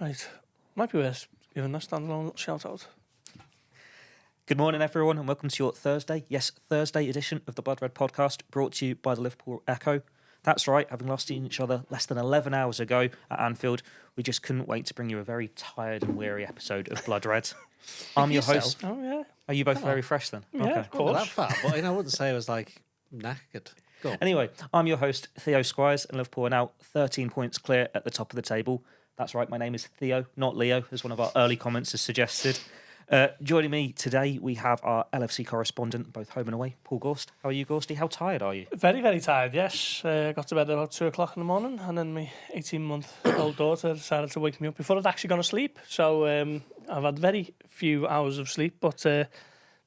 Right. Might be worth giving a standalone shout out. Good morning, everyone, and welcome to your Thursday edition of the Blood Red podcast, brought to you by the Liverpool Echo. That's right, having lost each other less than 11 hours ago at Anfield, we just couldn't wait to bring you a very tired and weary episode of Blood Red. I'm your host. Oh, yeah. Are you both very fresh then? Yeah, Okay. of course. Not that far, but I wouldn't say I was like knackered. Go on. Anyway, I'm your host, Theo Squires, and Liverpool are now 13 points clear at the top of the table. That's right, my name is Theo, not Leo, as one of our early comments has suggested. Joining me today, we have our LFC correspondent, both home and away, Paul Gorst. How are you, Gorsty? How tired are you? Very, very tired, yes. Got to bed about 2 o'clock in the morning, and then my 18-month-old daughter decided to wake me up before I'd actually gone to sleep. So I've had very few hours of sleep, but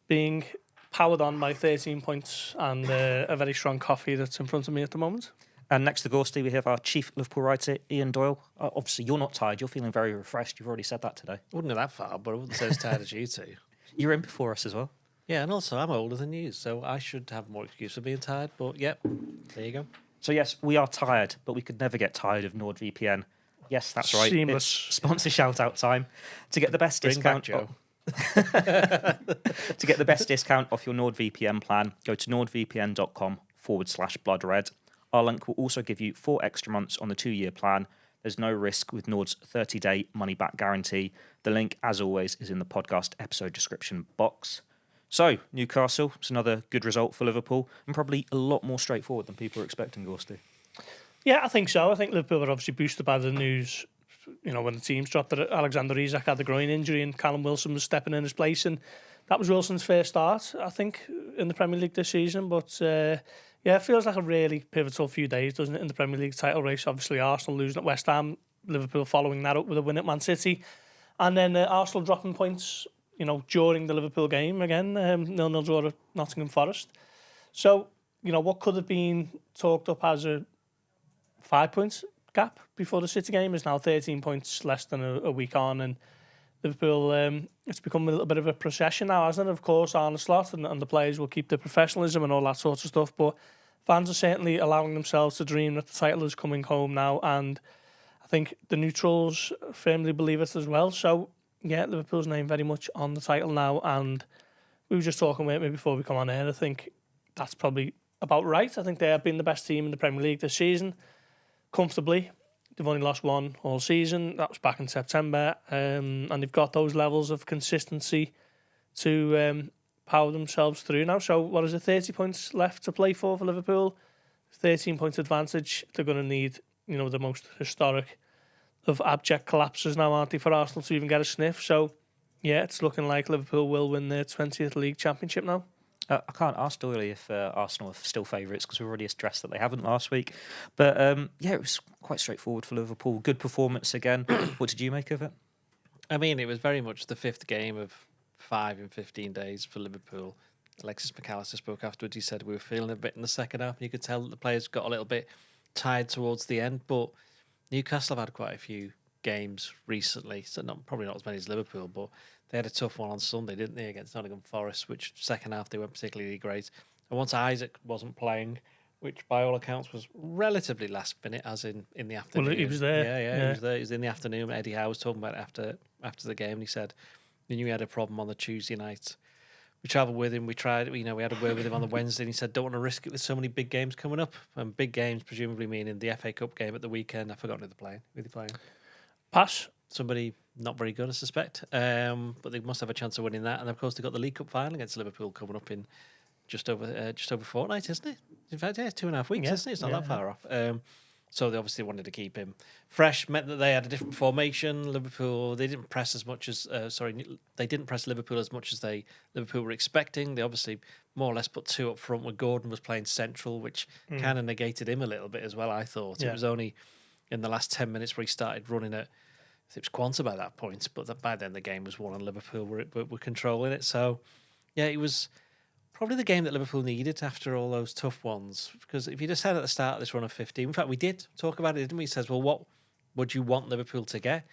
being powered on by 13 points and a very strong coffee that's in front of me at the moment. And next to Gorsty, we have our chief Liverpool writer, Ian Doyle. Obviously, you're not tired. You're feeling very refreshed. You've already said that today. I wouldn't go that far, but I wouldn't say as tired as you two. You're in before us as well. Yeah, and also I'm older than you, so I should have more excuse for being tired. But yep, there you go. So yes, we are tired, but we could never get tired of NordVPN. Yes, that's right. Seamless. It's sponsor shout-out time. To get the best discount... Joe. To get the best discount off your NordVPN plan, go to nordvpn.com/bloodred. Our link will also give you 4 extra months on the 2-year plan. There's no risk with Nord's 30-day money-back guarantee. The link, as always, is in the podcast episode description box. So, Newcastle, it's another good result for Liverpool, and probably a lot more straightforward than people were expecting, Gorsty. Yeah, I think so. I think Liverpool were obviously boosted by the news, when the teams dropped that Alexander Isak had the groin injury and Callum Wilson was stepping in his place. And that was Wilson's first start, I think, in the Premier League this season. But... yeah, it feels like a really pivotal few days, doesn't it, in the Premier League title race? Obviously, Arsenal losing at West Ham, Liverpool following that up with a win at Man City, and then Arsenal dropping points, during the Liverpool game again, 0-0 draw at Nottingham Forest. So, what could have been talked up as a 5-point gap before the City game is now 13 points less than a week on, and Liverpool, it's become a little bit of a procession now, hasn't it? Of course, Arne Slot and the players will keep their professionalism and all that sort of stuff, but fans are certainly allowing themselves to dream that the title is coming home now, and I think the neutrals firmly believe it as well. So, yeah, Liverpool's name very much on the title now, and we were just talking about it before we come on air. I think that's probably about right. I think they have been the best team in the Premier League this season, comfortably. They've only lost one all season. That was back in September. And they've got those levels of consistency to power themselves through now. So what is it, 30 points left to play for Liverpool? 13 points advantage. They're going to need, the most historic of abject collapses now, aren't they, for Arsenal to even get a sniff. So, yeah, it's looking like Liverpool will win their 20th League Championship now. I can't ask Doyle if Arsenal are still favourites because we've already stressed that they haven't last week. But yeah, it was quite straightforward for Liverpool. Good performance again. What did you make of it? I mean, it was very much the 5th game of 5 in 15 days for Liverpool. Alexis Mac Allister spoke afterwards. He said we were feeling a bit in the second half, and you could tell that the players got a little bit tired towards the end. But Newcastle have had quite a few games recently, so probably not as many as Liverpool, but they had a tough one on Sunday, didn't they, against Nottingham Forest, which second half they weren't particularly great. And once Isak wasn't playing, which by all accounts was relatively last minute, as in the afternoon. Well, he was there. Yeah, he was there. He was in the afternoon. Eddie Howe was talking about it after the game, and he said he knew he had a problem on the Tuesday night. We travelled with him. We tried, we had a word with him on the Wednesday, and he said, don't want to risk it with so many big games coming up. And big games, presumably meaning the FA Cup game at the weekend. I've forgotten who they're playing. Who are they playing? Pass. Somebody not very good, I suspect. But they must have a chance of winning that. And of course, they've got the League Cup final against Liverpool coming up in just over a fortnight, isn't it? In fact, yeah, it's 2.5 weeks, isn't it? It's not that far off. So they obviously wanted to keep him fresh. Meant that they had a different formation. Liverpool, they didn't press as much as they didn't press Liverpool as much as Liverpool were expecting. They obviously more or less put 2 up front, where Gordon was playing central, which kind of negated him a little bit as well. I thought it was only in the last 10 minutes where he started running at. It was Quanta by that point, but by then the game was won and Liverpool were controlling it. So, yeah, it was probably the game that Liverpool needed after all those tough ones. Because if you just said at the start of this run of 15, in fact, we did talk about it, didn't we? He says, well, what would you want Liverpool to get?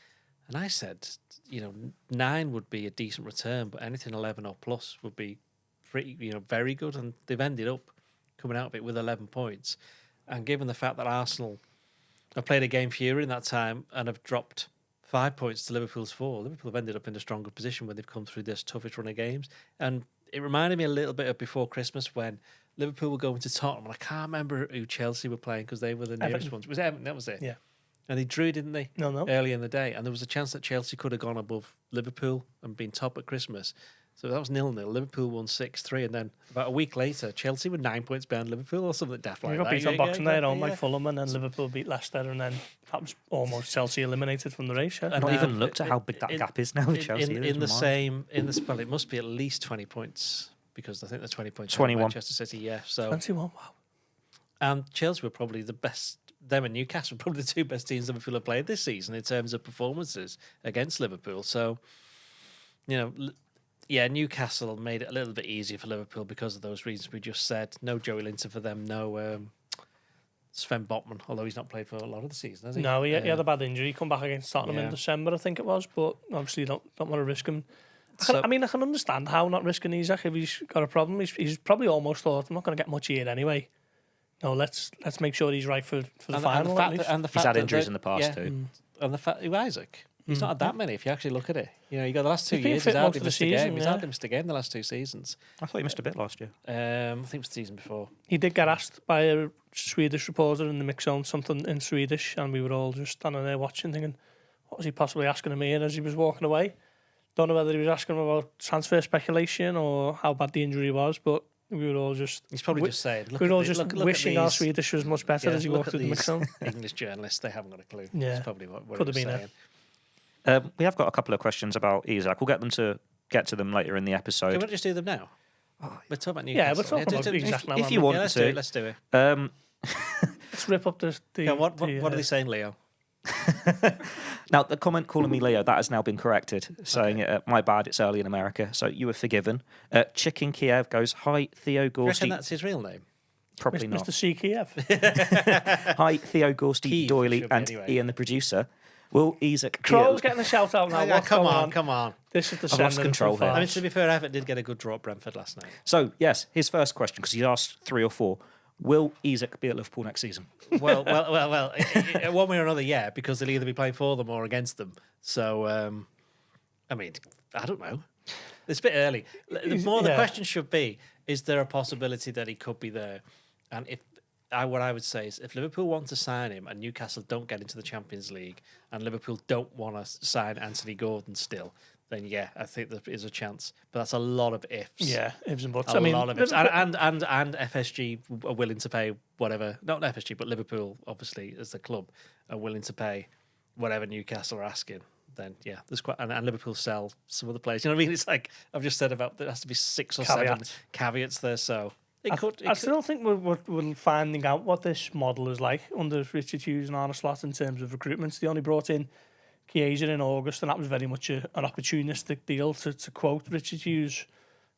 And I said, 9 would be a decent return, but anything 11 or plus would be pretty, very good. And they've ended up coming out of it with 11 points. And given the fact that Arsenal have played a game fewer in that time and have dropped 5 points to Liverpool's 4. Liverpool have ended up in a stronger position when they've come through this toughest run of games. And it reminded me a little bit of before Christmas when Liverpool were going to Tottenham. And I can't remember who Chelsea were playing because they were the nearest ones. Was Everton? That was it. Yeah. And they drew, didn't they? No. Early in the day. And there was a chance that Chelsea could have gone above Liverpool and been top at Christmas. So that was 0-0. Liverpool won 6-3. And then about a week later, Chelsea were 9 points behind Liverpool or something daft like We that. got beat on Boxing Day at home by Fulham, and then Liverpool beat Leicester, and then that was almost Chelsea eliminated from the race. Yeah? I've not even looked at how big that gap is now with Chelsea. It must be at least 20 points because I think they're 20 points. 21. Manchester City, yeah. So 21, wow. And Chelsea were probably the best. Them and Newcastle were probably the two best teams Liverpool have played this season in terms of performances against Liverpool. So, Newcastle made it a little bit easier for Liverpool because of those reasons we just said. No Joey Linton for them, no Sven Botman, although he's not played for a lot of the season, has he? No, he had a bad injury. He come back against Tottenham in Yeah. December, I think it was, but obviously you don't want to risk him. So- I can understand how not risking Isak if he's got a problem. He's probably almost thought, I'm not going to get much here anyway. No, let's make sure he's right for the final at least. He's had injuries in the past too. And the fact, Isaac, he's not had that many if you actually look at it. You got the last 2 He's been years, fit he's most hardly of the missed a game. season, He's yeah. hardly missed a game the last 2 seasons. I thought he missed a bit last year. I think it was the season before. He did get asked by a Swedish reporter in the mix zone something in Swedish, and we were all just standing there watching, thinking, what was he possibly asking him here as he was walking away? Don't know whether he was asking him about transfer speculation or how bad the injury was, but we were all just... He's probably just saying... We were all just wishing our Swedish was much better as he walked through the mix zone. English journalists, they haven't got a clue. Yeah. That's probably what Could have he been was saying. We have got a couple of questions about Isak. We'll get to them later in the Can episode. we just do them now? We're talking about Yeah, Newcastle. we're talking about Isak now. if you want let's to. do it. Let's do it. Let's rip up the Yeah, what are they saying, Leo? Now, the comment calling me Leo, that has now been corrected, saying, my bad, it's early in America, so you were forgiven. Chicken Kiev goes, hi, Theo Do you reckon Gorsty. that's his real name? Probably not. Mr. C. Kiev. Hi, Theo Gorsty, Kiev Doyle, should be and anyway. Ian, the producer. Will Isak... Crow's getting a shout out now. What's come going on, come on. This is the I've lost sender control from here. I mean, Farce. to be fair, Everton did get a good draw at Brentford last night. So, yes, his first question, because he asked 3 or 4. Will Isak be at Liverpool next season? Well. One way or another, yeah, because they'll either be playing for them or against them. So, I mean, I don't know. It's a bit early. The question should be: is there a possibility that he could be there? And what I would say is, if Liverpool want to sign him and Newcastle don't get into the Champions League, and Liverpool don't want to sign Anthony Gordon still, then yeah, I think there is a chance. But that's a lot of ifs. Yeah, ifs and buts. A lot of ifs. And FSG are willing to pay whatever, not FSG, but Liverpool, obviously, as the club, are willing to pay whatever Newcastle are asking. Then, yeah, there's quite, and Liverpool sell some other players. You know what I mean? It's like I've just said about there has to be 6 or 7 caveats there. So I still think we're finding out what this model is like under Richard Hughes and Arne Slot in terms of recruitments. They only brought in Chiesa in August, and that was very much an opportunistic deal. To quote Richard Hughes,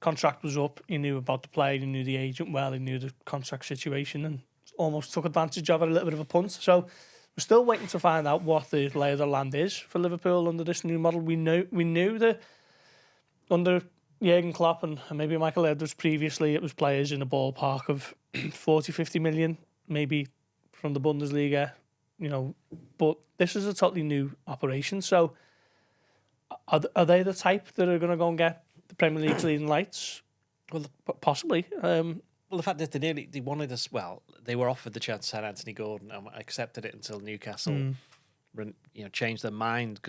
contract was up. He knew about the player, he knew the agent well, he knew the contract situation, and almost took advantage of it, a little bit of a punt. So we're still waiting to find out what the lay of the land is for Liverpool under this new model. We knew that under Jurgen Klopp and maybe Michael Edwards previously, it was players in the ballpark of 40-50 million, maybe from the Bundesliga, but this is a totally new operation. So are they the type that are going to go and get the Premier League's leading lights? Well, possibly. Well, the fact that they wanted us. Well, they were offered the chance to sign Anthony Gordon and accepted it until Newcastle, changed their mind,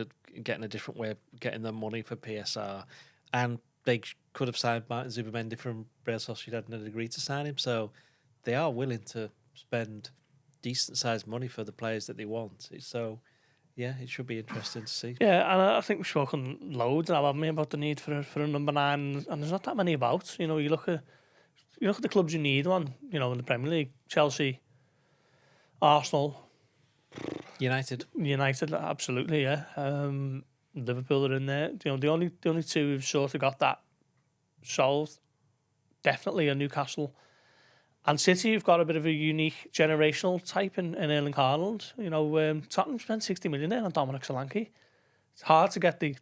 getting a different way of getting their money for PSR, and they could have signed Martin Zubimendi from Real Sociedad and had agreed to sign him. So they are willing to spend decent sized money for the players that they want. So yeah, it should be interesting to see. Yeah, and I think we've spoken loads now, haven't we, about the need for a number 9, and there's not that many about. You look at the clubs you need one. In the Premier League, Chelsea, Arsenal, United, absolutely, yeah. Liverpool are in there. The only 2 who've sort of got that solved, definitely are Newcastle and City. You've got a bit of a unique generational type in Erling Haaland. Tottenham spent 60 million there on Dominik Szoboszlai. It's hard to get the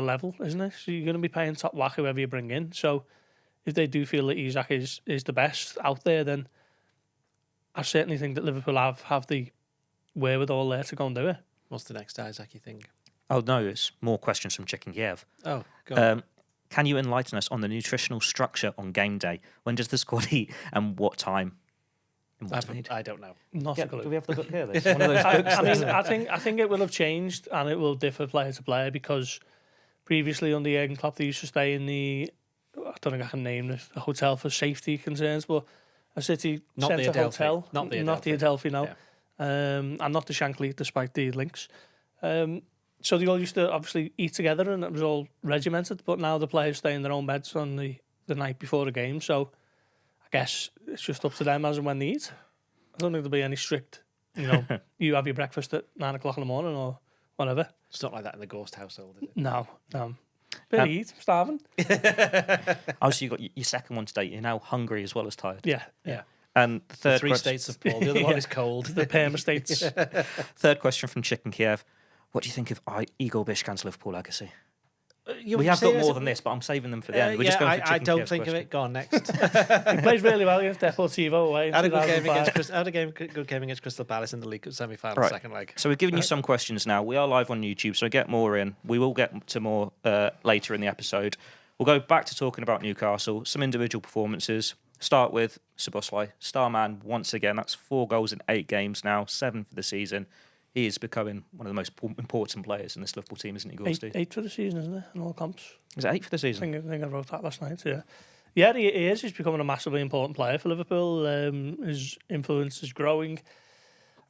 level, isn't it? So you're going to be paying top whack whoever you bring in. So if they do feel that Isak is the best out there, then I certainly think that Liverpool have the wherewithal there to go and do it. What's the next Isaac, you think? Oh, no, it's more questions from Chicken Kiev. Oh, go on. Can you enlighten us on the nutritional structure on game day? When does the squad eat and what time? I don't know. Not a clue. Do we have the book here? This one of those books. I mean, I think it will have changed, and it will differ player to player, because previously under Jurgen Klopp they used to stay in I don't think I can name it, a hotel for safety concerns, but a city centre hotel, not the Adelphi now, Yeah. and not the Shankly, despite the links. So they all used to obviously eat together, and it was all regimented. But now the players stay in their own beds on the night before the game. So I guess it's just up to them as and when they eat. I don't think there'll be any strict, you have your breakfast at 9 o'clock in the morning or whatever. It's not like that in the Gorst household, is it? No. Bit eat, starving. Also, you got your second one today. You're now hungry as well as tired. Yeah. And the third The 3 states of Paul. The other one is cold. The Perma states. Third question from Chicken Kiev. What do you think of Igor Bishkan's Liverpool legacy? We have got more than this, but I'm saving them for the end. We're just going for I Chicken don't Kiev's think question. of it. Go on, next. He plays really well against Deportivo away in Had a good game 2005. good game against Crystal Palace in the League Cup semi-final, Right. second leg. So we're giving you some questions now. We are live on YouTube, so get more in. We will get to more later in the episode. We'll go back to talking about Newcastle, some individual performances. Start with Szoboszlai, star man once again. That's 4 goals in 8 games now, 7 for the season. He is becoming one of the most important players in this Liverpool team, isn't he, Gorst? 8 for the season, isn't it? In all comps. Is it 8 for the season? I think I wrote that last night, yeah. Yeah, he is. He's becoming a massively important player for Liverpool. His influence is growing.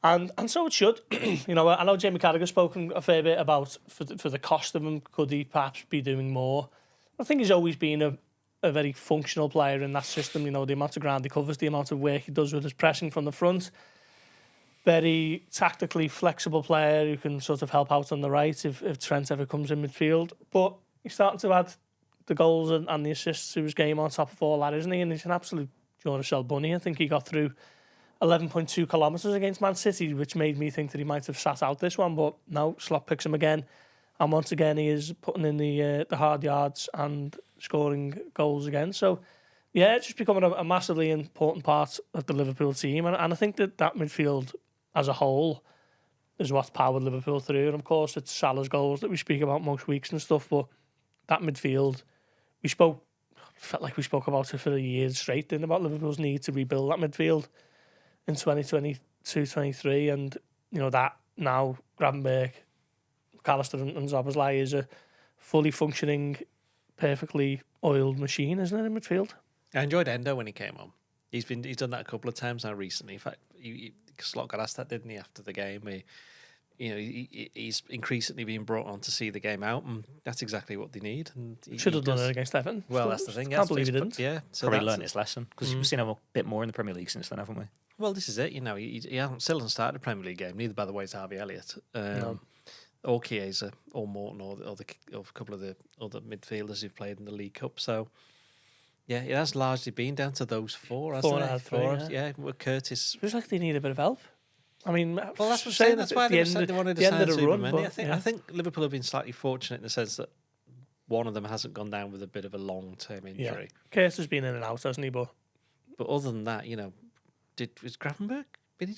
And so it should. I know Jamie Carragher's spoken a fair bit about for the cost of him, could he perhaps be doing more? I think he's always been a very functional player in that system. The amount of ground he covers, the amount of work he does with his pressing from the front. Very tactically flexible player who can sort of help out on the right if Trent ever comes in midfield. But he's starting to add the goals and the assists to his game on top of all that, isn't he? And he's an absolute Duracell bunny. I think he got through 11.2 kilometres against Man City, which made me think that he might have sat out this one. But no, Slot picks him again. And once again, he is putting in the hard yards and scoring goals again. So, yeah, it's just becoming a massively important part of the Liverpool team. And I think that midfield as a whole is what's powered Liverpool through. And of course, it's Salah's goals that we speak about most weeks and stuff. But that midfield, felt like we spoke about it for a year straight, didn't about Liverpool's need to rebuild that midfield in 2022-23. And, that now, Gravenberch, Mac Allister and Szoboszlai is a fully functioning, perfectly oiled machine, isn't it, in midfield? I enjoyed Endo when he came on. He's done that a couple of times now recently. In fact, Slot got asked that, didn't he, after the game? He's increasingly being brought on to see the game out, and that's exactly what they need. And should have done it against Everton. Well, that's the thing. Can't believe he didn't. Yeah, so Probably learned his lesson, because we've seen him a bit more in the Premier League since then, haven't we? Well, this is it. He still hasn't started a Premier League game. Neither, by the way, is Harvey Elliott. Or Chiesa, or Morton, or a couple of the other midfielders who've played in the League Cup. So, yeah, it has largely been down to those 4, hasn't it? 4, yeah. With Curtis. It feels like they need a bit of help. I mean, well, that's what I'm saying. That's why they wanted to sign the run. But, I think Liverpool have been slightly fortunate in the sense that one of them hasn't gone down with a bit of a long-term injury. Yeah. Curtis has been in and out, hasn't he? But other than that, was Gravenberch?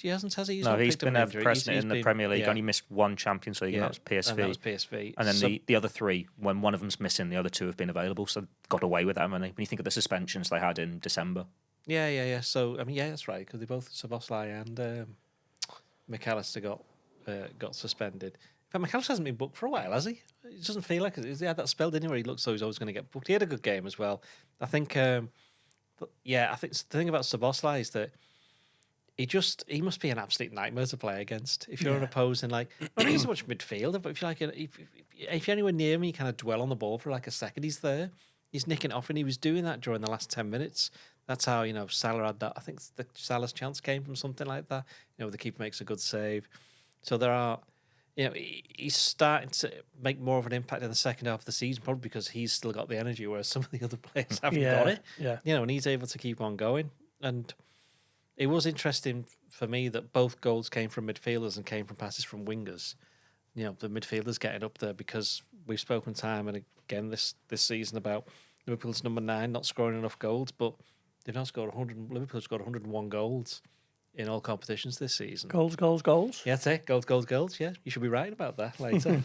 He hasn't, has he? He's been a president in the Premier League. Only missed 1 Champions League, and that was PSV. And then the other 3, when one of them's missing, the other 2 have been available, so got away with that, haven't they? When you think of the suspensions they had in December. Yeah. So, that's right, because they both, Szoboszlai and Mac Allister got suspended. In fact, Mac Allister hasn't been booked for a while, has he? It doesn't feel like it. He had that spell, didn't he, where he looks like he's always going to get booked. He had a good game as well. I think, I think the thing about Szoboszlai is that he must be an absolute nightmare to play against. If you're an opposing, not so much midfielder, but if you're anywhere near me, you kind of dwell on the ball for like a second. He's there, he's nicking it off, and he was doing that during the last 10 minutes. That's how Salah had that. I think Salah's chance came from something like that. The keeper makes a good save. So there are, he's starting to make more of an impact in the second half of the season, probably because he's still got the energy, whereas some of the other players haven't got it. Yeah. And he's able to keep on going. And it was interesting for me that both goals came from midfielders and came from passes from wingers. The midfielders getting up there, because we've spoken time and again this season about Liverpool's number 9 not scoring enough goals, but they've now scored 100. Liverpool scored 101 goals in all competitions this season. Goals, goals, goals. Yeah, that's it. Goals, goals, goals. Yeah, you should be writing about that later.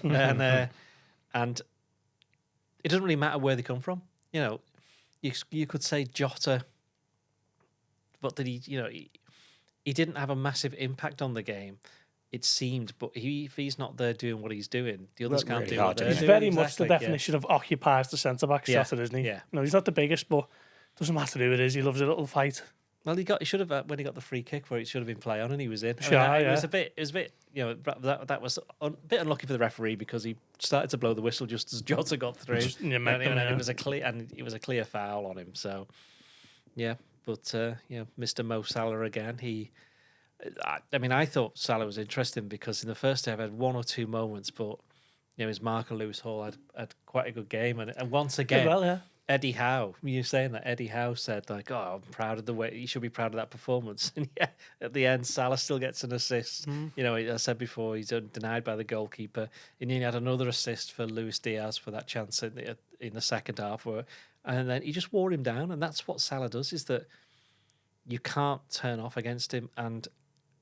And it doesn't really matter where they come from. You know, you could say Jota, but did he? You know, he didn't have a massive impact on the game. It seemed, but if he's not there doing what he's doing, the others can't really do what hard, they're He's doing. very much the Exactly, definition of occupies the centre-back Yeah, Jota, isn't he? yeah. No, he's not the biggest, but doesn't matter who it is. He loves a little fight. Well, he should have when he got the free kick where it should have been play on and he was in. Sure, It yeah. was a bit. You know, that was a bit unlucky for the referee because he started to blow the whistle just as Jota got through, Just, yeah, and make them, yeah. it was a clear foul on him. So, yeah, but Mr. Mo Salah again. I thought Salah was interesting because in the first half I had one or two moments, but his marker Lewis Hall had quite a good game, and once again, Well, yeah. Eddie Howe, you were saying that Eddie Howe said like, "Oh, I'm proud of the way you should be proud of that performance." And yeah, at the end, Salah still gets an assist. You know, I said before he's denied by the goalkeeper, and he had another assist for Luis Diaz for that chance in the second half, and then he just wore him down, and that's what Salah does. Is that you can't turn off against him, and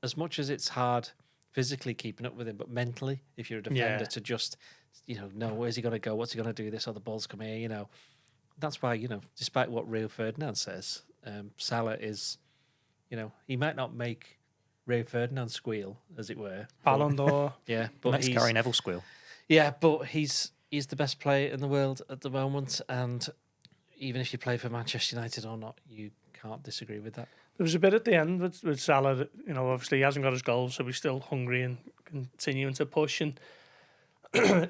as much as it's hard physically keeping up with him, but mentally, if you're a defender, to just, know where's he going to go, what's he going to do this, or the ball's come here, That's why, despite what Rio Ferdinand says, Salah is, he might not make Rio Ferdinand squeal, as it were. Ballon d'Or. Yeah, but Makes Gary Neville squeal. Yeah, but he's the best player in the world at the moment, and even if you play for Manchester United or not, you can't disagree with that. There was a bit at the end with Salah that, obviously he hasn't got his goals, so he's still hungry and continuing to push. And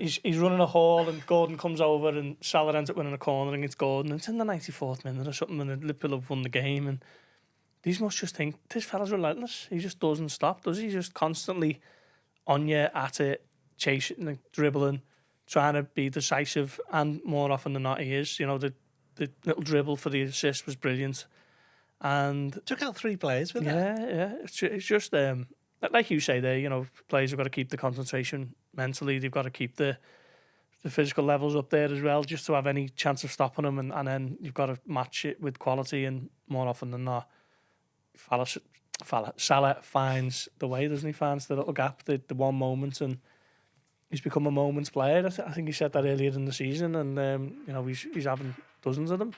he's running a haul, and Gordon comes over, and Salah ends up winning a corner, and it's Gordon. And it's in the 94th minute or something, and Liverpool have won the game. And these must just think, this fella's relentless. He just doesn't stop, does he? He's just constantly on you, at it, chasing, like, dribbling, trying to be decisive, and more often than not, he is. The little dribble for the assist was brilliant. And took out 3 players with that. Yeah. It's just like you say there. Players have got to keep the concentration mentally. They've got to keep the physical levels up there as well, just to have any chance of stopping them. And then you've got to match it with quality. And more often than not, Salah finds the way, doesn't he? Finds the little gap, the one moment, and he's become a moments player. I think he said that earlier in the season, and he's having dozens of them.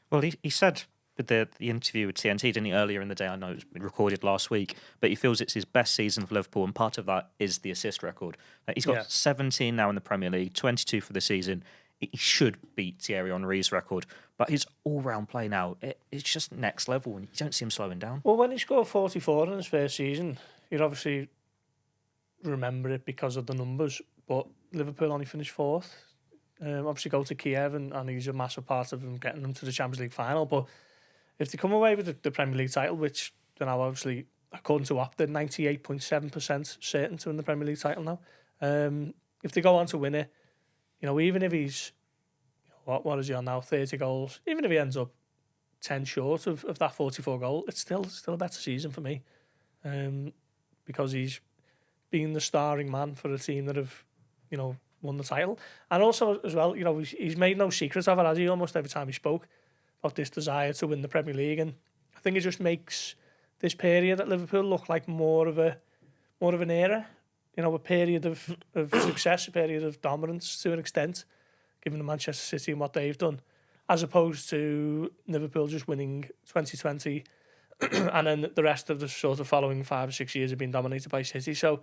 Well, he said with the interview with TNT, didn't he, earlier in the day? I know it's been recorded last week, but he feels it's his best season for Liverpool, and part of that is the assist record. He's got 17 now in the Premier League, 22 for the season. He should beat Thierry Henry's record, but his all-round play now, it's just next level, and you don't see him slowing down. Well, when he scored 44 in his first season, you'd obviously remember it because of the numbers, but Liverpool only finished 4th. Obviously go to Kiev, and he's a massive part of them getting them to the Champions League final, but if they come away with the Premier League title, which they're now obviously, according to Opta, 98.7% certain to win the Premier League title now. If they go on to win it, even if he's, what is he on now, 30 goals, even if he ends up 10 short of that 44 goal, it's still a better season for me. Because he's been the starring man for a team that have, won the title. And also, as well, he's made no secret of it, has he, almost every time he spoke about this desire to win the Premier League, and I think it just makes this period at Liverpool look like more of an era, a period of success, a period of dominance to an extent, given the Manchester City and what they've done, as opposed to Liverpool just winning 2020, and then the rest of the sort of following 5 or 6 years have been dominated by City. So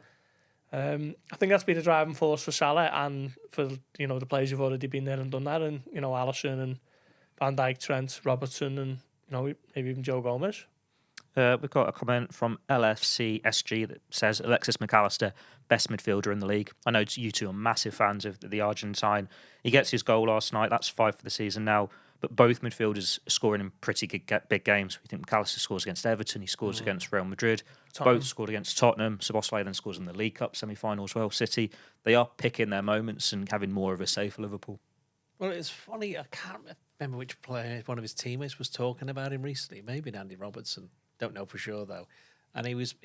I think that's been a driving force for Salah and for the players who've already been there and done that, and Alisson and Van Dijk, Trent, Robertson, and maybe even Joe Gomez. We've got a comment from LFC SG that says Alexis Mac Allister, best midfielder in the league. I know you two are massive fans of the Argentine. He gets his goal last night. That's 5 for the season now. But both midfielders are scoring in pretty big games. We think Mac Allister scores against Everton. He scores against Real Madrid. Tottenham. Both scored against Tottenham. Szoboszlai then scores in the League Cup semi-final as well. City, they are picking their moments and having more of a say for Liverpool. Well, it's funny. I can't remember which player one of his teammates was talking about him recently. Maybe Andy Robertson. Don't know for sure though. And he was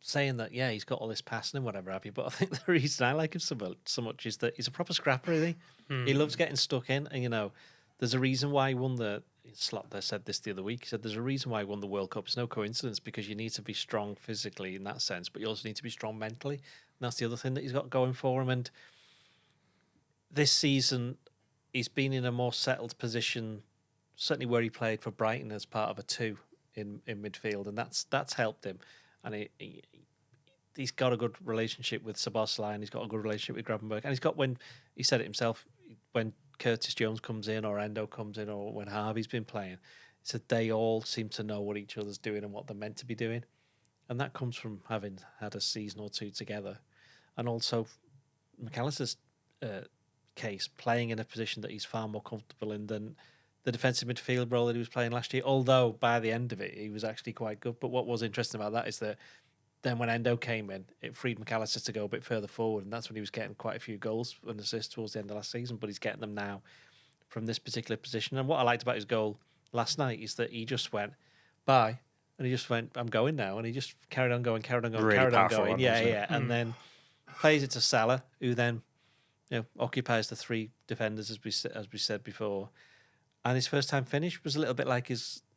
saying that he's got all this passing and whatever have you. But I think the reason I like him so much is that he's a proper scrapper. Really, he loves getting stuck in. And there's a reason why he won the Slot there said this the other week. He said there's a reason why he won the World Cup. It's no coincidence because you need to be strong physically in that sense, but you also need to be strong mentally. And that's the other thing that he's got going for him. And this season, he's been in a more settled position, certainly where he played for Brighton as part of a 2 in midfield, and that's helped him. And he's got a good relationship with Szoboszlai, and he's got a good relationship with Gravenberch. And he's got, when he said it himself, when Curtis Jones comes in or Endo comes in or when Harvey's been playing, he said they all seem to know what each other's doing and what they're meant to be doing. And that comes from having had a season or 2 together. And also Mac Allister's case, playing in a position that he's far more comfortable in than the defensive midfield role that he was playing last year, although by the end of it, he was actually quite good. But what was interesting about that is that then when Endo came in, it freed Mac Allister to go a bit further forward, and that's when he was getting quite a few goals and assists towards the end of last season, but he's getting them now from this particular position. And what I liked about his goal last night is that he just went, bye, and he just went, I'm going now, and he just carried on going, Really carried on powerful going. one, Yeah, wasn't it? yeah. And then plays it to Salah, who then occupies the 3 defenders, as we said before. And his first time finish was a little bit like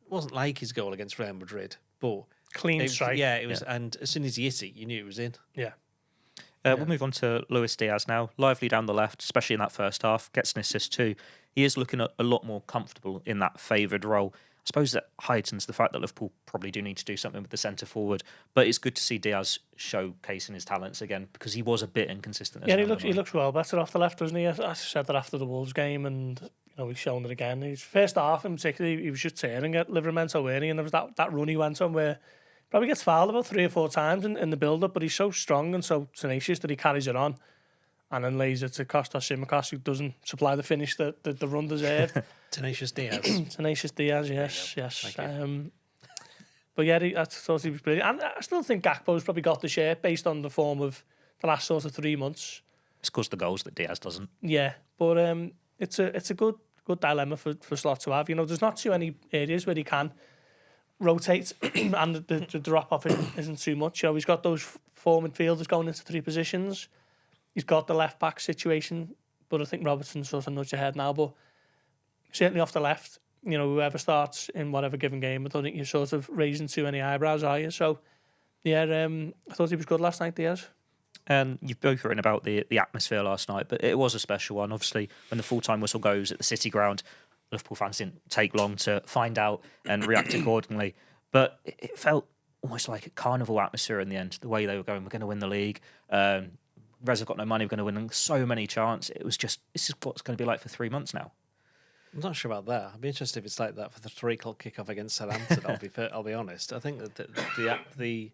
wasn't like his goal against Real Madrid, but Clean strike. Yeah, it was. Yeah. And as soon as he hit it, you knew it was in. Yeah. We'll move on to Luis Diaz now. Lively down the left, especially in that first half. Gets an assist too. He is looking a lot more comfortable in that favoured role. I suppose that heightens the fact that Liverpool probably do need to do something with the centre forward. But it's good to see Diaz showcasing his talents again, because he was a bit inconsistent. Yeah, he looks well better off the left, doesn't he? I said that after the Wolves game, and he's shown it again. His first half in particular, he was just tearing at Livramento, weren't he? And there was that run he went on where probably gets fouled about 3 or 4 times in the build-up, but he's so strong and so tenacious that he carries it on and then lays it to Kostas Tsimikas, who doesn't supply the finish that the run deserved. Tenacious Diaz. Tenacious Diaz, yes. But yeah, I thought he was brilliant. And I still think Gakpo's probably got the share based on the form of the last sort of 3 months. It's because the goals that Diaz doesn't. Yeah, but it's a good dilemma for Slot to have. There's not too many areas where he can rotate and the drop-off isn't too much. He's got those 4 midfielders going into 3 positions. He's got the left-back situation, but I think Robertson's sort of nudged ahead now. But certainly off the left, whoever starts in whatever given game, I don't think you're sort of raising too many eyebrows, are you? So, yeah, I thought he was good last night, Diaz. And you've both written about the atmosphere last night, but it was a special one. Obviously, when the full-time whistle goes at the City Ground, Liverpool fans didn't take long to find out and react accordingly. But it felt almost like a carnival atmosphere in the end, the way they were going, we're going to win the league. Rez have got no money, we're going to win so many chances. It was just, this is what it's going to be like for 3 months now. I'm not sure about that. I'd be interested if it's like that for the 3 o'clock kickoff against Southampton. I'll be honest. I think that the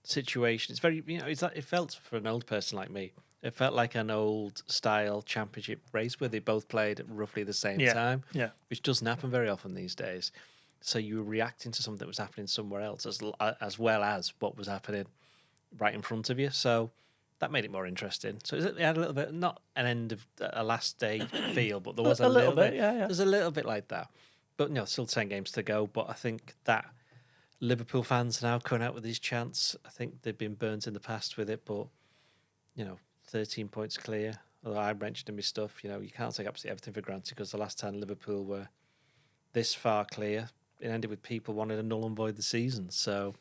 situation, it's very, it felt for an old person like me, it felt like an old style championship race where they both played at roughly the same time, which doesn't happen very often these days. So you were reacting to something that was happening somewhere else as well as what was happening right in front of you. So that made it more interesting. So it had a little bit, not an end of a last day feel, but there was a little bit. Yeah. There's a little bit like that. But still 10 games to go. But I think that Liverpool fans are now coming out with these chants. I think they've been burnt in the past with it, but 13 points clear. Although I mentioned in my stuff, you can't take absolutely everything for granted, because the last time Liverpool were this far clear, it ended with people wanting to null and void the season. So,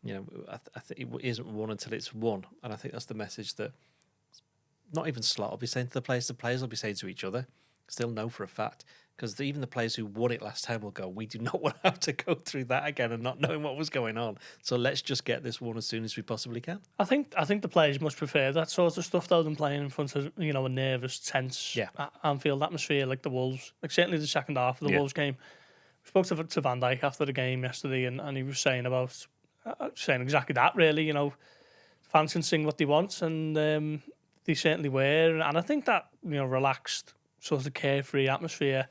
I think it isn't won until it's won. And I think that's the message that not even Slot will be saying to the players will be saying to each other, because they'll know for a fact. Because even the players who won it last time will go, we do not want to have to go through that again and not knowing what was going on. So let's just get this won as soon as we possibly can. I think the players much prefer that sort of stuff, though, than playing in front of a nervous, tense Anfield atmosphere like the Wolves. Like certainly the second half of the Wolves game. We spoke to Van Dijk after the game yesterday, and he was saying exactly that. Really, fans can sing what they want, and they certainly were. And I think that relaxed, sort of carefree atmosphere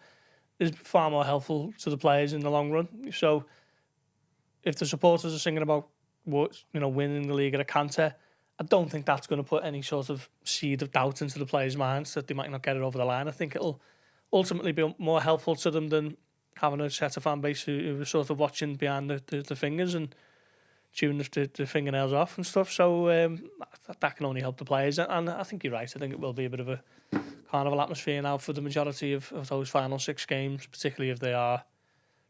is far more helpful to the players in the long run. So if the supporters are singing about winning the league at a canter, I don't think that's going to put any sort of seed of doubt into the players' minds that they might not get it over the line. I think it'll ultimately be more helpful to them than having a set of fan base who are sort of watching behind the fingers and tuning the fingernails off and stuff. So that can only help the players. And I think you're right. I think it will be a bit of a carnival atmosphere now for the majority of those final 6 games, particularly if they are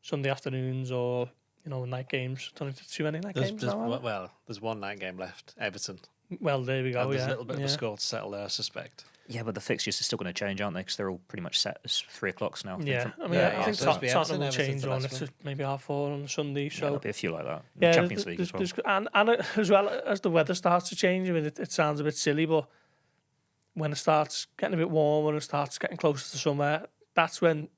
Sunday afternoons or night games. Don't know if there's too many night games now. Well, there's one night game left. Everton. Well, there we go. There's a little bit of a score to settle there, I suspect. Yeah, but the fixtures are still going to change, aren't they? Because they're all pretty much set as 3 o'clock now. I think Tottenham will change on it to maybe 4:30 on Sunday. So there'll be a few like that. Yeah, Champions League as well. And as well as the weather starts to change. I mean, it sounds a bit silly, but when it starts getting a bit warmer and it starts getting closer to summer, that's when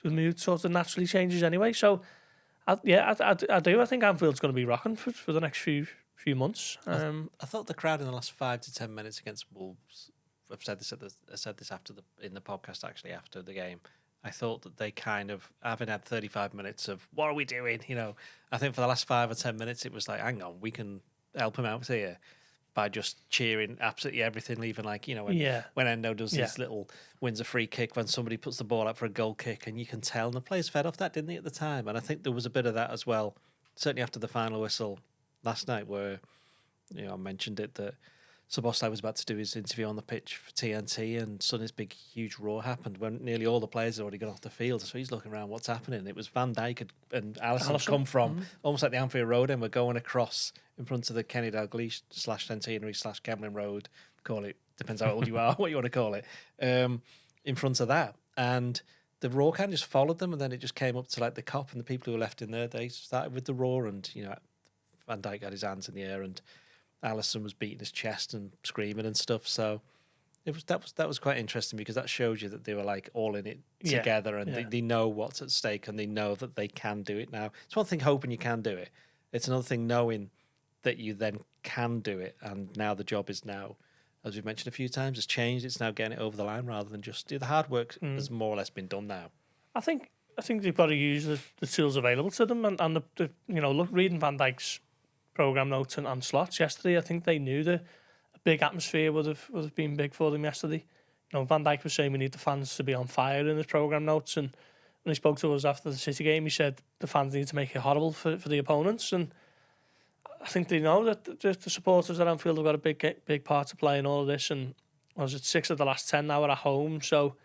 the mood sort of naturally changes anyway. So, I do. I think Anfield's going to be rocking for the next few months. I thought the crowd in the last 5 to 10 minutes against Wolves. I said this in the podcast actually after the game. I thought that they kind of, having had 35 minutes of what are we doing? I think for the last 5 or 10 minutes it was like, hang on, we can help him out here by just cheering absolutely everything, even when Endo does his little wins a free kick when somebody puts the ball up for a goal kick, and you can tell and the players fed off that, didn't they, at the time? And I think there was a bit of that as well, certainly after the final whistle last night, where I mentioned it that Szoboszlai was about to do his interview on the pitch for TNT, and suddenly this big, huge roar happened when nearly all the players had already gone off the field. So he's looking around, what's happening? It was Van Dijk and Alisson had come from almost like the Anfield Road, and we're going across in front of the Kenny Dalglish /Centenary /Gambling Road, call it, depends how old you are, what you want to call it, in front of that. And the roar kind of just followed them, and then it just came up to like the cop and the people who were left in there. They started with the roar, and Van Dijk had his hands in the air, and Alisson was beating his chest and screaming and stuff. So that was quite interesting, because that shows you that they were like all in it together, and they know what's at stake, and they know that they can do it now. It's one thing hoping you can do it. It's another thing knowing that you then can do it. And now the job is now, as we've mentioned a few times, has changed. It's now getting it over the line rather than just do the hard work. Has more or less been done now. I think they've got to use the tools available to them, and look, reading Van Dijk's programme notes and slots yesterday, I think they knew that a big atmosphere would have been big for them yesterday. Van Dijk was saying we need the fans to be on fire in his programme notes, and when he spoke to us after the City game, he said the fans need to make it horrible for the opponents, and I think they know that the supporters at Anfield have got a big part to play in all of this, and was it 6 of the last 10 now are at home, so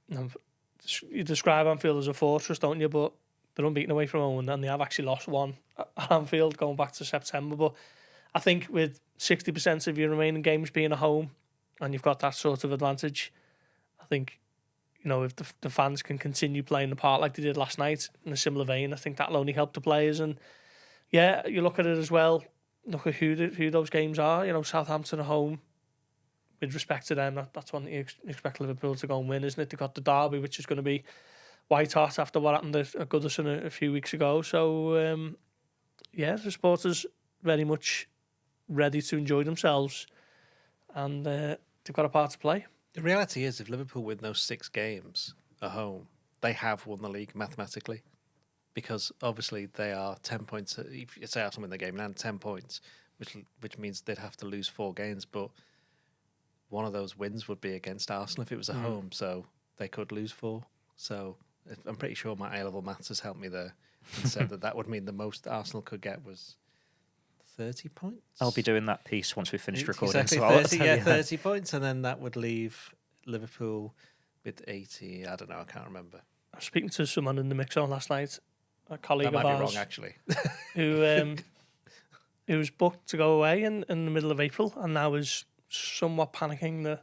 you describe Anfield as a fortress, don't you? But they're unbeaten away from home, and they have actually lost one at Anfield going back to September. But I think with 60% of your remaining games being at home, and you've got that sort of advantage, I think, if the fans can continue playing the part like they did last night in a similar vein, I think that'll only help the players. And you look at it as well, look at who those games are. Southampton at home, with respect to them, that's one that you expect Liverpool to go and win, isn't it? They've got the derby, which is going to be white hot after what happened at Goodison a few weeks ago. So, the supporters very much ready to enjoy themselves, and they've got a part to play. The reality is, if Liverpool win those 6 games at home, they have won the league mathematically, because obviously they are 10 points. If you say Arsenal win the game and 10 points, which means they'd have to lose 4 games, but one of those wins would be against Arsenal if it was at home, so they could lose 4. So I'm pretty sure my A-level maths has helped me there, and said that would mean the most Arsenal could get was 30 points. I'll be doing that piece once we've finished recording. Exactly, 30 points, and then that would leave Liverpool with 80. I don't know, I can't remember. I was speaking to someone in the mix on last night, a colleague of ours. That might be wrong, actually. who was booked to go away in the middle of April, and now is somewhat panicking that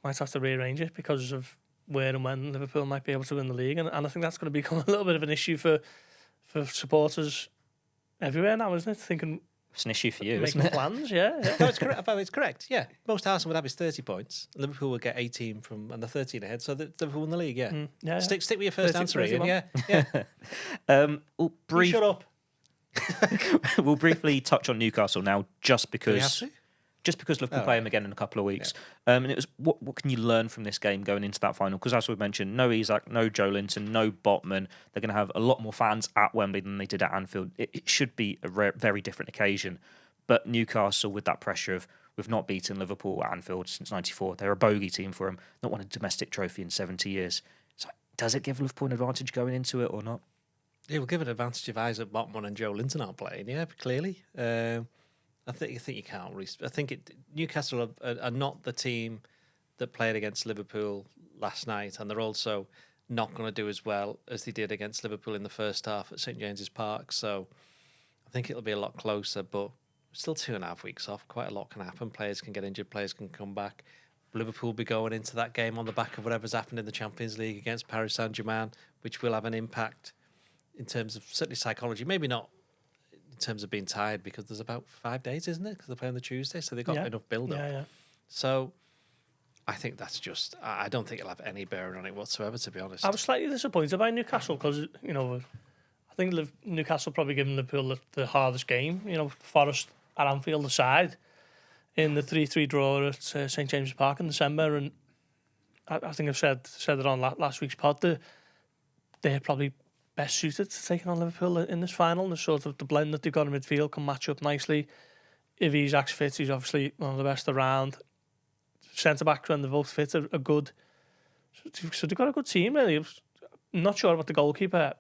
might have to rearrange it because of where and when Liverpool might be able to win the league, and I think that's going to become a little bit of an issue for supporters everywhere now, isn't it? Thinking it's an issue for you, making isn't it? plans, yeah. No, it's correct. It's correct. Yeah, most Arsenal would have is 30 points. Liverpool would get 18 and the 13 ahead, so Liverpool win the league. Yeah, Stick with your first 30, answer, Ian. 31. Yeah. Shut up. We'll briefly touch on Newcastle now, just because Liverpool play them again in a couple of weeks. And it was what can you learn from this game going into that final? Because as we mentioned, no Isak, no Joe Linton, no Botman. They're going to have a lot more fans at Wembley than they did at Anfield. It should be a very different occasion. But Newcastle, with that pressure of we've not beaten Liverpool at Anfield since '94, they're a bogey team for them. Not won a domestic trophy in 70 years. So does it give Liverpool an advantage going into it or not? It will give an advantage if Isaac Botman and Joe Linton aren't playing. Yeah, clearly. I think you can't. I think Newcastle are not the team that played against Liverpool last night, and they're also not going to do as well as they did against Liverpool in the first half at St James's Park. So I think it'll be a lot closer, but still 2.5 weeks off. Quite a lot can happen. Players can get injured, players can come back. Liverpool will be going into that game on the back of whatever's happened in the Champions League against Paris Saint-Germain, which will have an impact in terms of certainly psychology. Maybe not in terms of being tired, because there's about 5 days, isn't it? Because they're playing the Tuesday, so they've got enough build-up. Yeah. So I think that's just... I don't think it'll have any bearing on it whatsoever, to be honest. I was slightly disappointed by Newcastle because, I think Newcastle probably given Liverpool the hardest game. Forest at Anfield aside, in the 3-3 draw at St James's Park in December, and I think I've said it on last week's pod. They're probably best suited to taking on Liverpool in this final. The sort of the blend that they've got in midfield can match up nicely. If Isak's fit, he's obviously one of the best around. Centre backs, when they're both fit, are good. So they've got a good team, really. I'm not sure about the goalkeeper,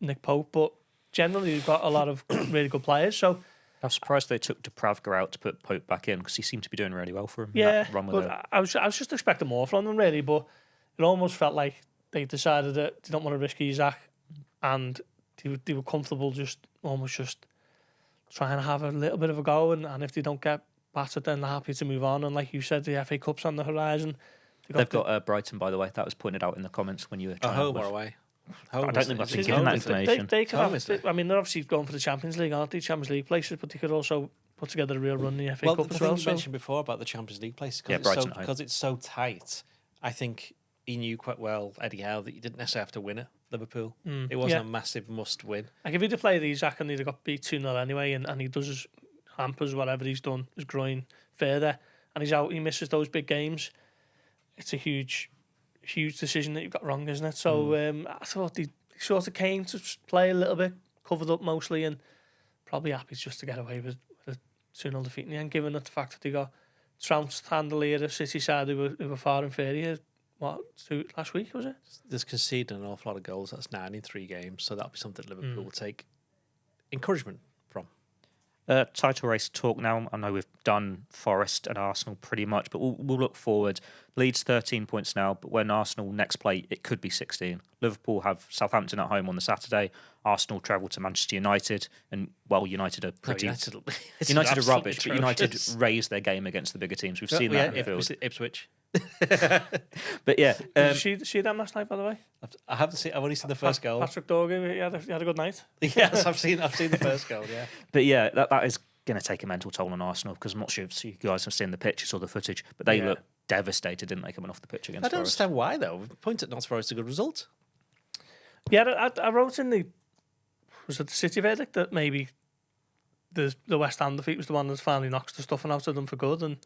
Nick Pope, but generally they've got a lot of really good players. So I'm surprised they took Dubravka out to put Pope back in, because he seemed to be doing really well for him. Yeah, but I was just expecting more from them, really. But it almost felt like they decided that they don't want to risk Isak, and they were comfortable just trying to have a little bit of a go, and if they don't get battered, then they're happy to move on. And like you said, the FA Cup's on the horizon. They've got Brighton, by the way. That was pointed out in the comments when you were trying home or away? Home, I don't think I've been given that information. They could have, I mean, they're obviously going for the Champions League, aren't they? Champions League places, but they could also put together a real run in the FA Cup as well. The thing you mentioned before about the Champions League places, because it's so tight, I think he knew quite well, Eddie Howe, that you didn't necessarily have to win it, Liverpool. It wasn't a massive must-win. Like, if he'd have played Isak and he'd have got beat 2-0 anyway, and he does his hampers, whatever he's done, his groin further, and he's out, he misses those big games, it's a huge decision that you've got wrong, isn't it? So I thought they sort of came to play a little bit, covered up mostly, and probably happy just to get away with a 2-0 defeat in the end, given that the fact that they got trounced handily at a City side who were far inferior. Last week, was it? There's conceded an awful lot of goals. That's 9 in 3 games, so that'll be something Liverpool will take encouragement from. Title race talk now. I know we've done Forest and Arsenal pretty much, but we'll look forward. Leeds 13 points now, but when Arsenal next play, it could be 16. Liverpool have Southampton at home on the Saturday. Arsenal travel to Manchester United, and United are pretty... United are rubbish, but United raise their game against the bigger teams. We've seen that in the field. Ipswich. But yeah, did you see them last night, by the way? I haven't seen. I've only seen the first goal. Patrick Dorgan, he had a good night. Yes, I've seen the first goal. Yeah, but yeah, that is going to take a mental toll on Arsenal, because I'm not sure if you guys have seen the pitch, you saw the footage, but they look devastated, didn't they, coming off the pitch against Forest? I don't understand why though. Point at Notts Forest a good result. Yeah, I wrote in the City verdict that maybe the West Ham defeat was the one that finally knocks the stuffing out of them for good, and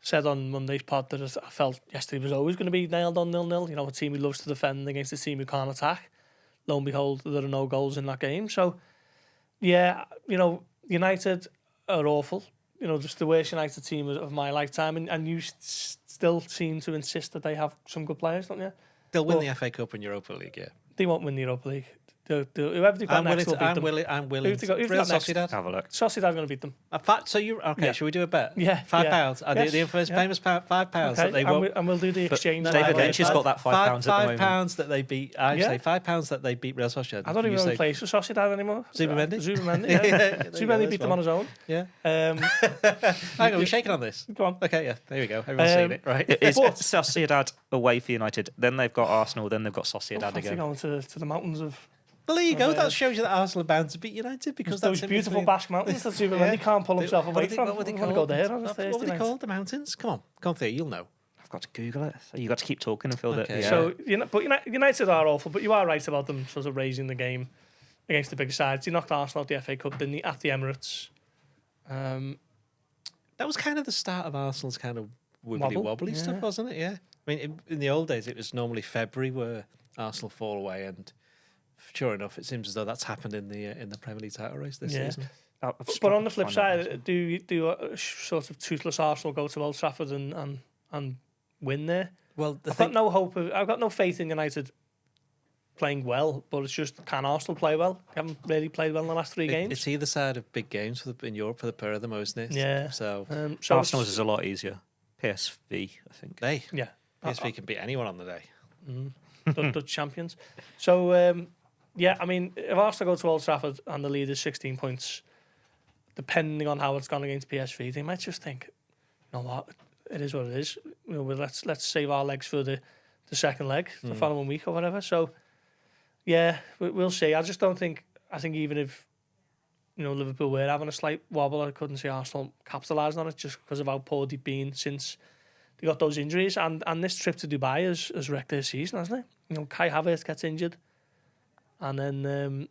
said on Monday's pod that I felt yesterday was always going to be nailed on 0-0. A team who loves to defend against a team who can't attack. Lo and behold, there are no goals in that game. So, yeah, United are awful. Just the worst United team of my lifetime. And you still seem to insist that they have some good players, don't you? They'll win the FA Cup and Europa League, yeah. They won't win the Europa League. Whoever they've got next will beat them. I'm willing. Who've they got next? Have a look. Sociedad are going to beat them. So you okay? Yeah. Should we do a bet? Yeah, £5. Yes. The infamous famous £5 that they won't. And we'll do the exchange. David Lynch has got that £5 at the moment. £5 that they beat. I say £5 that they beat Real Sociedad. I don't even know who plays for Sociedad anymore. Zubimendi. Yeah. Zubimendi beat them on his own. Yeah. Hang on, we're shaking on this. Go on. Okay, yeah, there we go. Everyone's seen it, right? It's Sociedad away for United. Then they've got Arsenal. Then they've got Sociedad again. Going to the mountains of. Well, there you go. That shows you that Arsenal are bound to beat United, because those beautiful Basque mountains that Zubimendi can't pull himself away from. What I want to go there on a Thursday night. What are they called? The mountains? Come on, Theo, you'll know. I've got to Google it. You got to keep talking and feel that. Yeah. So, but United are awful. But you are right about them sort of raising the game against the bigger sides. They knocked Arsenal out the FA Cup, didn't they, at the Emirates? That was kind of the start of Arsenal's kind of wibbly-wobbly stuff, wasn't it? Yeah. I mean, in the old days, it was normally February where Arsenal fall away, and sure enough, it seems as though that's happened in the Premier League title race this season. But on the flip side, do sort of toothless Arsenal go to Old Trafford and win there? Well, I've got no faith in United playing well, but it's just, can Arsenal play well? They haven't really played well in the last 3 games. It's either side of big games in Europe for the pair of them, isn't it? Yeah. So Arsenal's is a lot easier. PSV, I think. PSV can beat anyone on the day. Dutch champions. So, yeah, I mean, if Arsenal go to Old Trafford and the lead is 16 points, depending on how it's gone against PSV, they might just think, you know what, it is what it is. You know, let's save our legs for the second leg, the following week or whatever. So, yeah, we'll see. I just don't think. I think even if Liverpool were having a slight wobble, I couldn't see Arsenal capitalising on it just because of how poor they've been since they got those injuries. And this trip to Dubai has wrecked their season, hasn't it? Kai Havertz gets injured, and then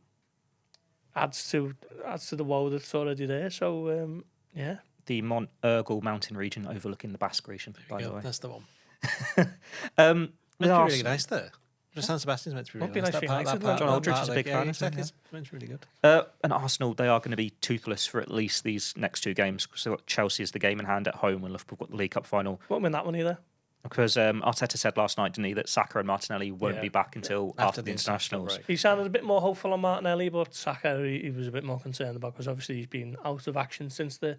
adds to the woe that's already there. So yeah, the Mont Urgel mountain region overlooking the Basque region. By the way, that's the one. Meant to be really nice there. San Sebastian's meant to be really nice. John Aldridge is a big fan. Exactly, it's meant to be really good. And Arsenal, they are going to be toothless for at least these next two games. So Chelsea is the game in hand at home when Liverpool got the League Cup final. Won't win that one either. Because Arteta said last night, didn't he, that Saka and Martinelli won't be back until after the internationals. Right. He sounded a bit more hopeful on Martinelli, but Saka he was a bit more concerned about because obviously he's been out of action since the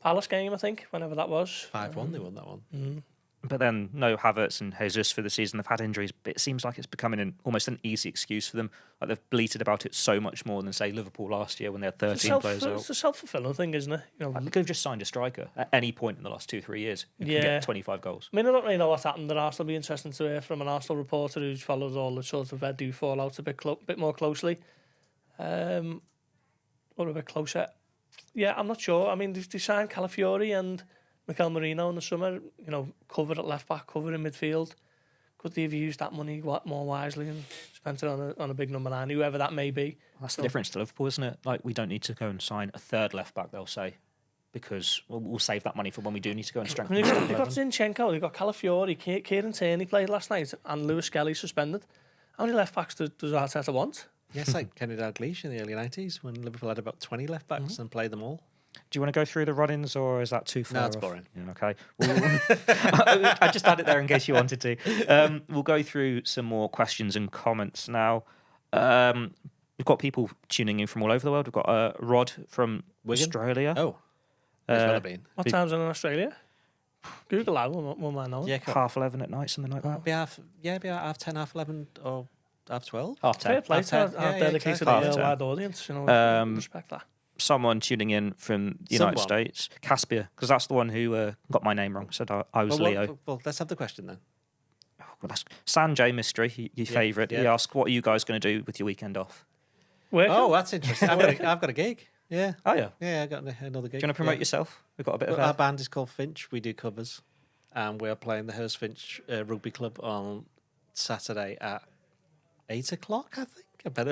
Palace game, I think, whenever that was. 5-1, they won that one. Mm. But then no Havertz and Jesus for the season. They've had injuries, but it seems like it's becoming almost an easy excuse for them. Like they've bleated about it so much more than, say, Liverpool last year when they had 13 players out. It's a self-fulfilling thing, isn't it? They could have just signed a striker at any point in the last 2-3 years who can get 25 goals. I mean, I don't really know what's happened at Arsenal. It'll be interesting to hear from an Arsenal reporter who's followed all the sorts of Edu fallout a bit more closely. Or a bit closer. Yeah, I'm not sure. I mean, they signed Calafiori and Mikel Merino in the summer, cover at left back, cover in midfield. Could they have used that money more wisely and spent it on a big number 9, whoever that may be? That's the difference to Liverpool, isn't it? Like, we don't need to go and sign a third left back, they'll say, because we'll save that money for when we do need to go and strengthen. They've got Zinchenko, they've got Calafiori, Kieran Tierney played last night, and Lewis Skelly suspended. How many left backs does Arteta want? Yes, like Kenny Dalglish in the early 90s when Liverpool had about 20 left backs and played them all. Do you want to go through the run-ins, or is that too far? No, it's boring. Yeah, okay. Well, I just had it there in case you wanted to. We'll go through some more questions and comments now. We've got people tuning in from all over the world. We've got Rod from Australia. Oh, well have been. What time's in Australia? Google that, we'll mind know. Yeah, 11:30 at night, something like that. Be half 10, half 11, or half 12. Half 10. Fair play to our dedicated wide audience. Respect that. Someone tuning in from the United States, Caspia, because that's the one who got my name wrong. Said I was Leo. Well, let's have the question then. That's Sanjay Mystery, your favourite. Yeah. He asked, "What are you guys going to do with your weekend off?" Oh, that's interesting. I've got a gig. Yeah. Oh yeah. Yeah, I got another gig. Do you want to promote yourself? We've got a bit of our band is called Finch. We do covers, and we're playing the Hurst Finch Rugby Club on Saturday at 8:00. I think. I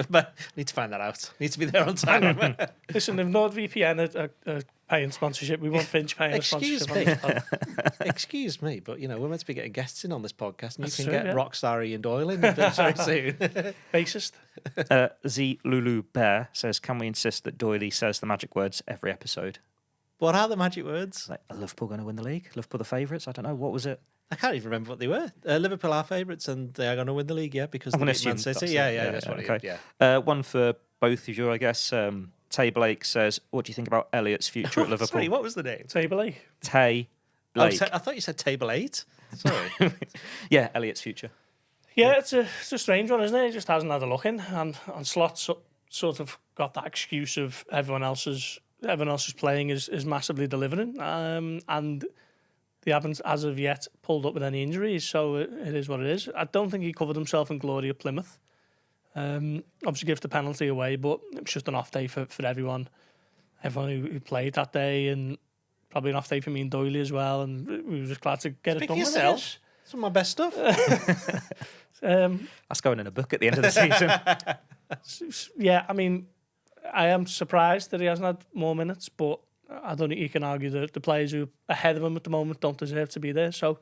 need to find that out. Need to be there on time. Listen, if NordVPN are paying sponsorship, we want Finch paying a sponsorship. Excuse me, but we're meant to be getting guests in on this podcast, and That's you can true, get Rockstar Ian Doyle in very soon. Bassist. Z Lulu Bear says, "Can we insist that Doyle says the magic words every episode?" What are the magic words? Like, are Liverpool going to win the league? Liverpool the favourites? I don't know. What was it? I can't even remember what they were. Liverpool are favourites, and they are going to win the league, because I'm they going to beat Man assume City. That's what it is. Yeah. One for both of you, I guess. Tay Blake says, "What do you think about Elliot's future at Liverpool?" Sorry, what was the name? Tay Blake. Tay Blake. I thought you said Table 8. Sorry. Yeah, Elliot's future. Yeah, it's a strange one, isn't it? He just hasn't had a look in, and Slot sort of got that excuse of everyone else's playing is massively delivering, and they haven't as of yet pulled up with any injuries, so it is what it is. I don't think he covered himself in glory at Plymouth. Obviously gives the penalty away, but it was just an off day for everyone who played that day, and probably an off day for me and Doyle as well, and we were just glad to get it done with yourself. Some of my best stuff. That's going in a book at the end of the season. Yeah, I mean, I am surprised that he hasn't had more minutes, but I don't think you can argue that the players who are ahead of him at the moment don't deserve to be there. So,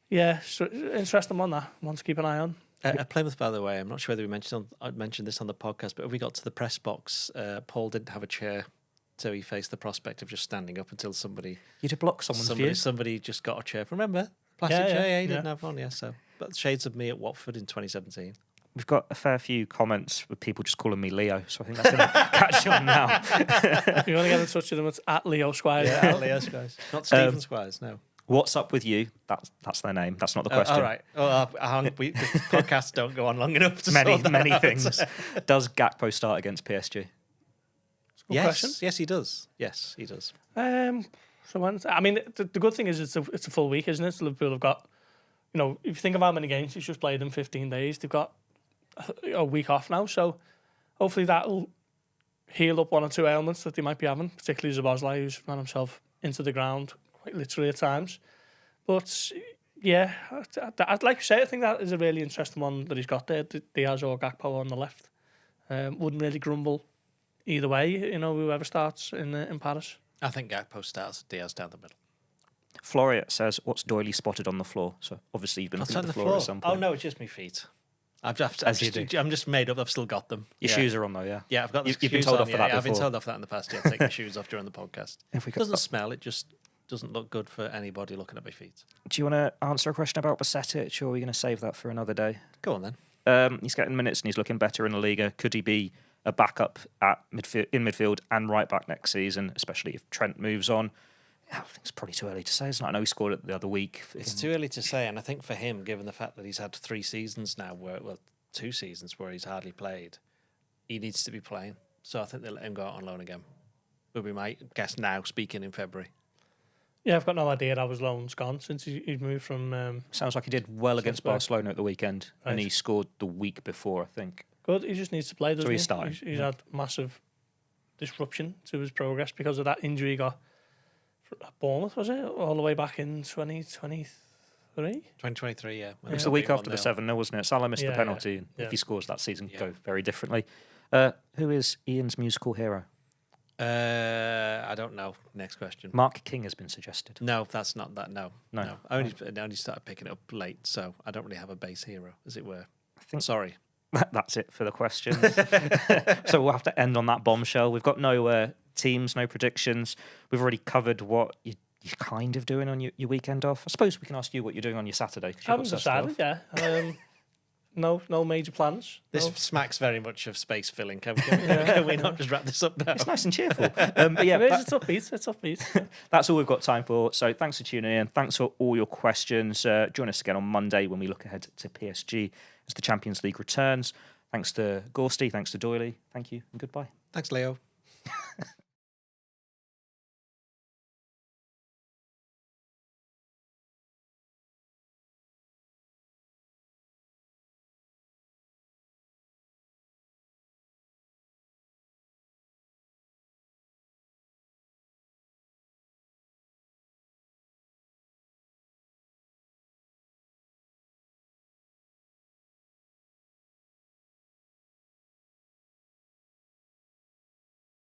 yeah, interesting one, that one to keep an eye on. At Plymouth, by the way, I'm not sure whether I mentioned this on the podcast, but when we got to the press box, Paul didn't have a chair, so he faced the prospect of just standing up until somebody... You'd have blocked someone's view. Somebody just got a chair. Remember? Plastic chair, he didn't have one, So, but shades of me at Watford in 2017. We've got a fair few comments with people just calling me Leo, so I think that's going to catch on now. If you want to get in touch with them, it's at Leo Squires. Yeah, at Leo Squires. Not Stephen Squires, no. What's up with you? That's their name. That's not the question. All right. Well, the podcasts don't go on long enough to sort that Many out. things. Does Gakpo start against PSG? Yes. question. Yes, he does. Yes, he does. So the good thing is it's a full week, isn't it? So Liverpool have got, if you think of how many games he's just played in 15 days, they've got a week off now. So hopefully that'll heal up one or two ailments that they might be having, particularly Szoboszlai, who's run himself into the ground quite literally at times. But yeah, I'd like to say I think that is a really interesting one that he's got there. Diaz or Gakpo on the left. Wouldn't really grumble either way. Whoever starts in Paris. I think Gakpo starts, Diaz down the middle. Floria says, "What's Doyle spotted on the floor?" So obviously you've been looking at the floor at some point. Oh no, it's just my feet. I'm just made up. I've still got them. Your shoes are on though, yeah. Yeah, I've got. You've been told off for that before. I've been told off for that in the past. Yeah, take my shoes off during the podcast. It doesn't smell. It just doesn't look good for anybody looking at my feet. Do you want to answer a question about Basetic, or are we going to save that for another day? Go on then. He's getting minutes and he's looking better in La Liga. Could he be a backup in midfield and right back next season, especially if Trent moves on? I think it's probably too early to say, isn't it? I know he scored it the other week. It's too early to say, and I think for him, given the fact that he's had 2 seasons where he's hardly played, he needs to be playing. So I think they'll let him go out on loan again. Would be my guess now, speaking in February. Yeah, I've got no idea how his loan's gone since he's moved from... Sounds like he did well against Barcelona at the weekend, right. and he scored the week before, I think. Good, he just needs to play, doesn't he? He's starting. He's had massive disruption to his progress because of that injury he got at Bournemouth, was it? All the way back in 2023? 2023, yeah. It was the week after the 7-0, wasn't it? Salah missed the penalty, and yeah. if he scores that season, could go very differently. Who is Ian's musical hero? I don't know. Next question. Mark King has been suggested. No, that's not that. No. No. I only started picking it up late, so I don't really have a base hero, as it were. Sorry. That's it for the questions. So we'll have to end on that bombshell. We've got no teams, no predictions. We've already covered what you're kind of doing on your weekend off. I suppose we can ask you what you're doing on your Saturday. I haven't decided, yeah. No major plans. This smacks very much of space filling. Can we not just wrap this up now? It's nice and cheerful. But yeah, it's upbeat. That's all we've got time for. So thanks for tuning in. Thanks for all your questions. Join us again on Monday when we look ahead to PSG as the Champions League returns. Thanks to Gorsty. Thanks to Doyle. Thank you and goodbye. Thanks, Leo.